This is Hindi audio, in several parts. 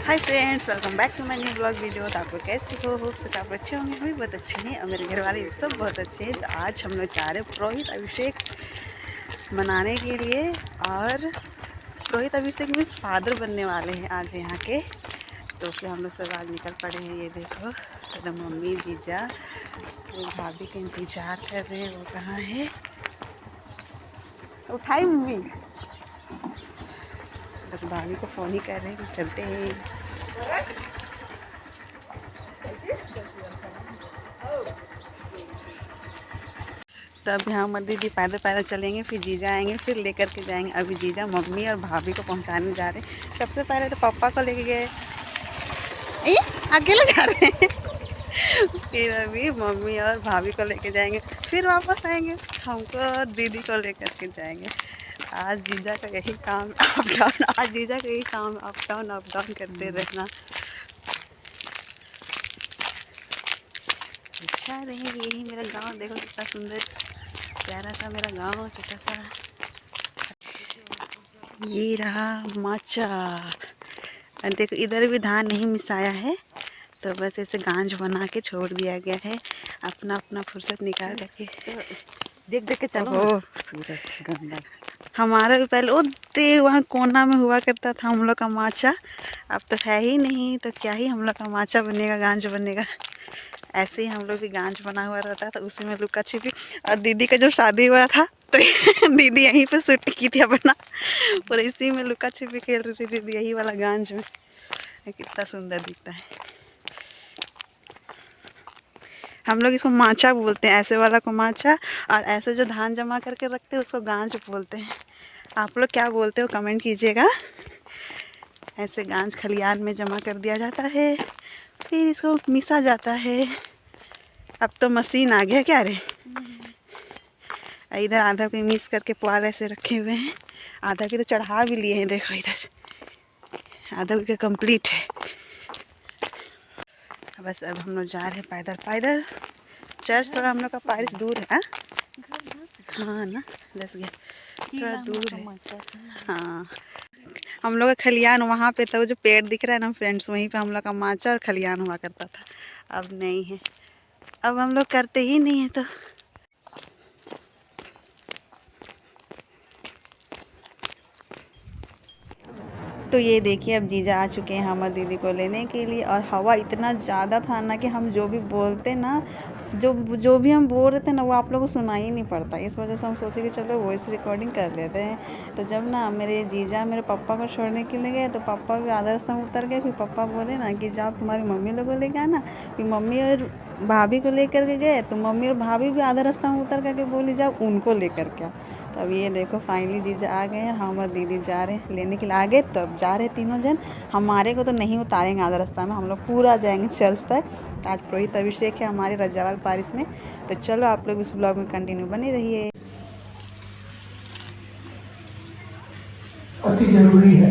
Hi friends, welcome back to my new blog video. तो आप लोग कैसे हो? होप सो आप अच्छे होंगे। हम भी बहुत अच्छे हैं और मेरे घर वाले भी सब बहुत अच्छे हैं। तो आज हम लोग जा रहे हैं पुरोहित अभिषेक मनाने के लिए। और पुरोहित अभिषेक मीन्स फादर बनने वाले हैं आज यहाँ के। तो फिर हम लोग सब आज निकल पड़े हैं। ये देखो, तो मम्मी जीजा वो भाभी का इंतजार कर रहे हैं। वो कहाँ है? उठाई मम्मी, बस भाभी को फ़ोन ही कर रहे हैं कि चलते हैं। तब यहाँ मर दीदी पैदल पैदल चलेंगे, फिर जीजा आएंगे, फिर लेकर के जाएंगे। अभी जीजा मम्मी और भाभी को पहुँचाने जा रहे हैं। सबसे पहले तो पापा को लेके गए, ये अकेले जा रहे हैं। फिर अभी मम्मी और भाभी को लेके जाएंगे, फिर वापस आएंगे, हमको और दीदी को लेकर के जाएंगे। आज जीजा का यही काम अप डाउन, आज जीजा का यही काम अप डाउन करते रहना। अच्छा रहेंगे। यही मेरा गांव देखो कितना सुंदर प्यारा सा मेरा गांव, छोटा सा। ये रहा माचा। देखो इधर भी धान नहीं मिसाया है, तो बस ऐसे गांज बना के छोड़ दिया गया है। अपना अपना फुर्सत निकाल करके देख देख के चलो। हमारा भी पहले वो वहाँ कोना में हुआ करता था हम लोग का माचा। अब तो है ही नहीं, तो क्या ही हम लोग का माचा बनेगा, गांज बनेगा। ऐसे ही हम लोग भी गांज बना हुआ रहता था, उसी में लुका छिपी। और दीदी का जब शादी हुआ था तो दीदी यहीं पे शूट की थी अपना, और इसी में लुका छिपी खेल रही थी दीदी, यही वाला गांज में। कितना सुंदर दिखता है। हम लोग इसको माचा बोलते हैं, ऐसे वाला को माचा, और ऐसे जो धान जमा करके रखते हैं उसको गांज बोलते हैं। आप लोग क्या बोलते हो कमेंट कीजिएगा। ऐसे गांज खलियान में जमा कर दिया जाता है, फिर इसको मिसा जाता है। अब तो मशीन आ गया क्या रे। इधर आधा को मिक्स करके पुआल ऐसे रखे हुए हैं, आधा की तो चढ़ा भी लिए हैं। देखो इधर आधा का कंप्लीट है। बस अब हम लोग जा रहे हैं पैदल पैदल। चर्च थोड़ा हम लोग का पारिस दूर है। हाँ ना, 10 गया थोड़ा दूर है। हाँ, हम लोग का खलियान वहाँ पे था, वो जो पेड़ दिख रहा है ना फ्रेंड्स, वहीं पे हम लोग का माचा और खलियान हुआ करता था। अब नहीं है, अब हम लोग करते ही नहीं है। तो ये देखिए, अब जीजा आ चुके हैं हमारे दीदी को लेने के लिए। और हवा इतना ज़्यादा था ना कि हम जो भी बोलते ना, जो भी हम बोल रहे थे ना, वो आप लोगों को सुनाई ही नहीं पड़ता। इस वजह से हम सोचे कि चलो वॉइस रिकॉर्डिंग कर लेते हैं। तो जब ना मेरे जीजा मेरे पापा को छोड़ने के लिए गए, तो पापा भी आधा रास्ता में उतर गए। फिर पापा बोले ना कि जाओ तुम्हारी मम्मी लोग को लेके आना। फिर मम्मी और भाभी को लेकर के गए, तो मम्मी और भाभी भी आधा रास्ता में उतर करके बोली जाओ उनको लेकर के। तब ये देखो फाइनली जीजा आ गए हैं, हम और दीदी जा रहे हैं लेने के लिए। आगे तब जा रहे तीनों जन। हमारे को तो नहीं उतारेंगे आधा रास्ता में, हम लोग पूरा जाएंगे चर्च तक। आज पुरोहित अभिषेक है हमारे रजावाल पारिस में। तो चलो आप लोग इस ब्लॉग में कंटिन्यू बने रहिए। अति जरूरी है,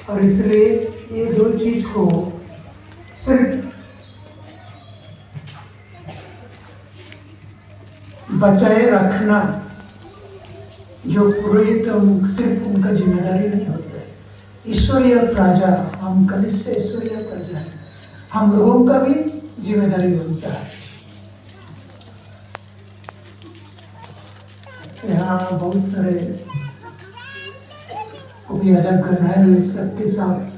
और इसलिए ये दो चीज को सिर्फ बचाए रखना जो पुरोहित सिर्फ उनका जिम्मेदारी नहीं होता है। ईश्वरीय प्रजा, हम कनिष्ठ से ईश्वरीय प्रजा है, हम लोगों का भी जिम्मेदारी बनता है। यहाँ बहुत सारे उपयाजक हैं, सबके साथ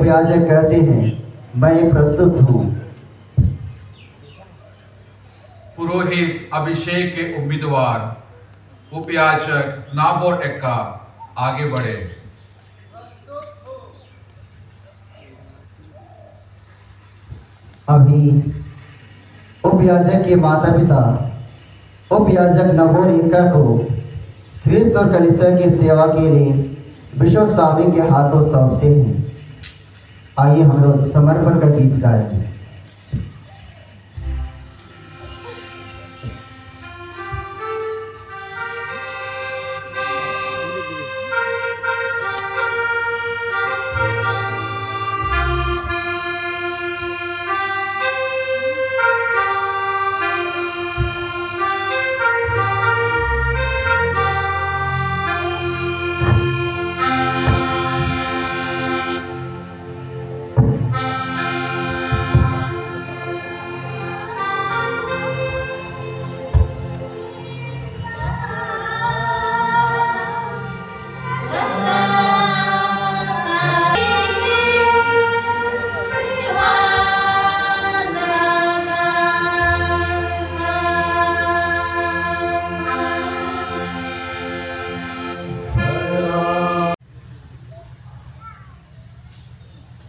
उपयाजक कहते हैं, मैं प्रस्तुत हूँ। पुरोहित अभिषेक के उम्मीदवार उपयाजक नाबोर एक्का आगे बढ़े। अभी उपयाजक के माता पिता उपयाजक नबोर एक्का को ख्रिस्त और कलीसिया की सेवा के लिए विश्व स्वामी के हाथों सौंपते हैं। आइए हम लोग समर्पण का गीत गाएं।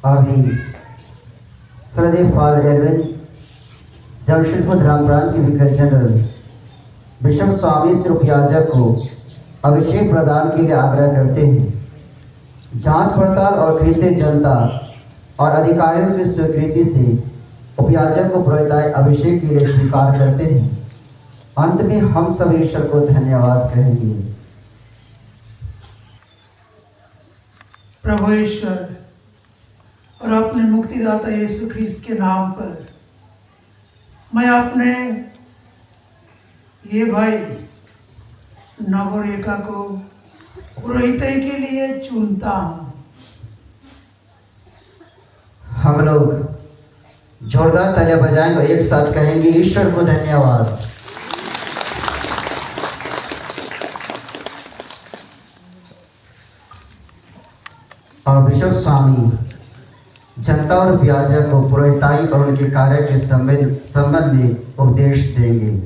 अभी श्रद्धेय फादर एडविन जमशेदपुर धाम प्रांत के विकार जनरल बिशप स्वामी श्री उपयाजक को अभिषेक प्रदान के लिए आग्रह करते हैं। जांच पड़ताल और ख्रिस्ती जनता और अधिकारियों की स्वीकृति से उपयाजक को पुरोहिताई अभिषेक के लिए स्वीकार करते हैं। अंत में हम सब ईश्वर को धन्यवाद कहेंगे। प्रभु ईश्वर और अपने मुक्तिदाता यीशु ख्रिस्त के नाम पर मैं अपने ये भाई नबोर एक्का को पुरोहिताई के लिए चुनता हूँ। हम लोग जोरदार तालियां बजाएंगे और एक साथ कहेंगे, ईश्वर को धन्यवाद। और बिशप स्वामी जनता और उपयाजक को पुरोहिताई और उनके कार्य के संबंध में उपदेश देंगे।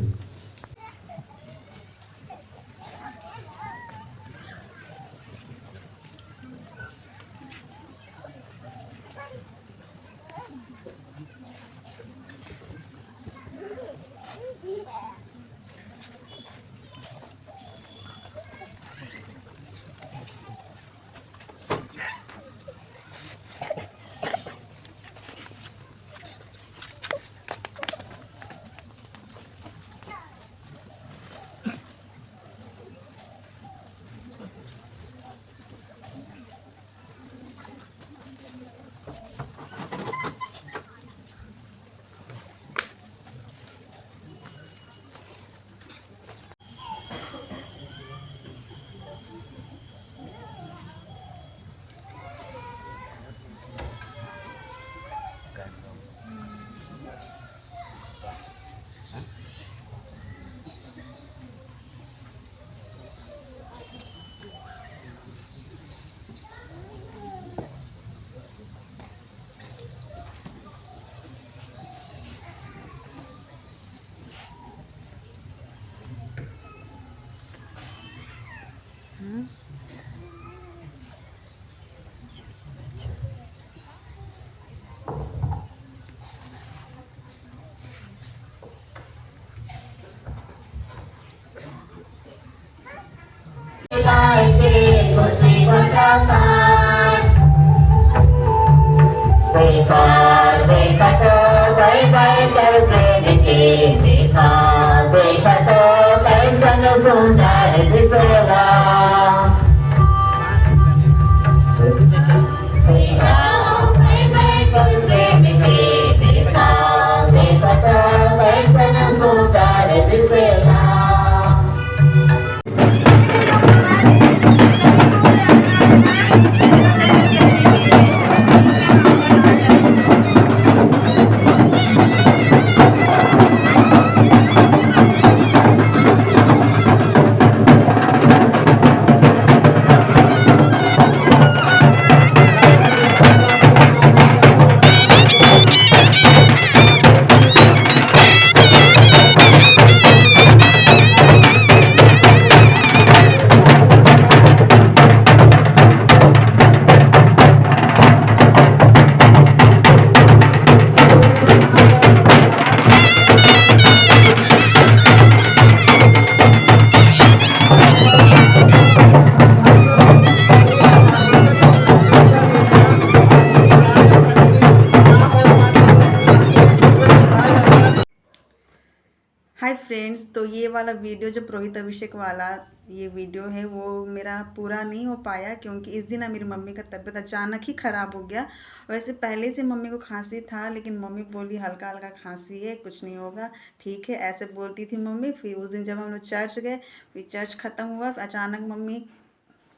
फ्रेंड्स, तो ये वाला वीडियो जो पुरोहित अभिषेक वाला ये वीडियो है वो मेरा पूरा नहीं हो पाया, क्योंकि इस दिन ना मेरी मम्मी का तबीयत अचानक ही ख़राब हो गया। वैसे पहले से मम्मी को खांसी था, लेकिन मम्मी बोली हल्का हल्का खांसी है, कुछ नहीं होगा, ठीक है, ऐसे बोलती थी मम्मी। फिर उस दिन जब हम लोग चर्च गए, फिर चर्च ख़त्म हुआ, अचानक मम्मी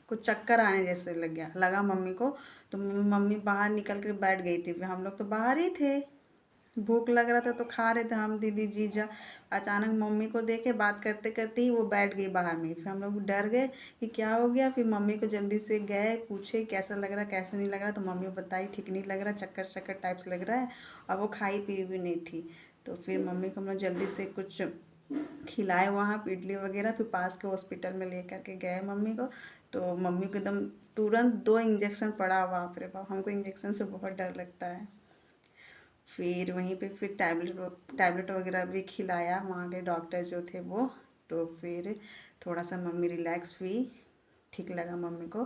को चक्कर आने जैसे लगा मम्मी को। तो मम्मी बाहर निकल कर बैठ गई थी। फिर हम लोग तो बाहर ही थे, भूख लग रहा था तो खा रहे थे हम दीदी जीजा। अचानक मम्मी को देखे बात करते करते ही वो बैठ गई बाहर में। फिर हम लोग डर गए कि क्या हो गया। फिर मम्मी को जल्दी से गए, पूछे कैसा लग रहा कैसा नहीं लग रहा। तो मम्मी बताई ठीक नहीं लग रहा, चक्कर चक्कर टाइप से लग रहा है, और वो खाई पी भी नहीं थी। तो फिर मम्मी को हम लोग जल्दी से कुछ खिलाए वहाँ पे इडली वगैरह। फिर पास के हॉस्पिटल में ले करके गए मम्मी को। तो मम्मी को एकदम तुरंत 2 इंजेक्शन पड़ा। बाप रे बाप, हमको इंजेक्शन से बहुत डर लगता है। फिर वहीं पे फिर टैबलेट वगैरह भी खिलाया वहाँ के डॉक्टर जो थे वो। तो फिर थोड़ा सा मम्मी रिलैक्स हुई, ठीक लगा मम्मी को।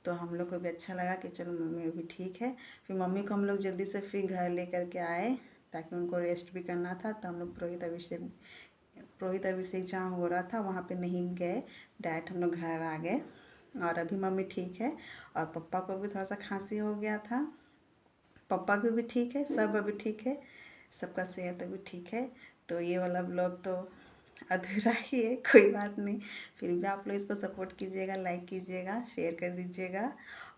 तो हम लोग को भी अच्छा लगा कि चलो मम्मी अभी ठीक है। फिर मम्मी को हम लोग जल्दी से फिर घर ले करके आए, ताकि उनको रेस्ट भी करना था। तो हम लोग पुरोहित अभिषेक जहाँ हो रहा था वहाँ पे नहीं गए, डायरेक्ट हम लोग घर आ गए। और अभी मम्मी ठीक है, और पप्पा को भी थोड़ा सा खांसी हो गया था। पापा भी अभी ठीक है, सब अभी ठीक है, सबका सेहत अभी ठीक है। तो ये वाला ब्लॉग तो अधूरा ही है, कोई बात नहीं। फिर भी आप लोग इसको सपोर्ट कीजिएगा, लाइक कीजिएगा, शेयर कर दीजिएगा।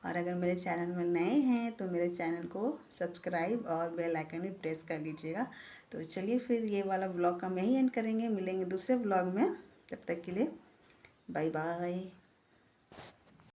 और अगर मेरे चैनल में नए हैं तो मेरे चैनल को सब्सक्राइब और बेल आइकन भी प्रेस कर लीजिएगा। तो चलिए फिर ये वाला ब्लॉग हम यहीं एंड करेंगे, मिलेंगे दूसरे ब्लॉग में। तब तक के लिए बाय बाय।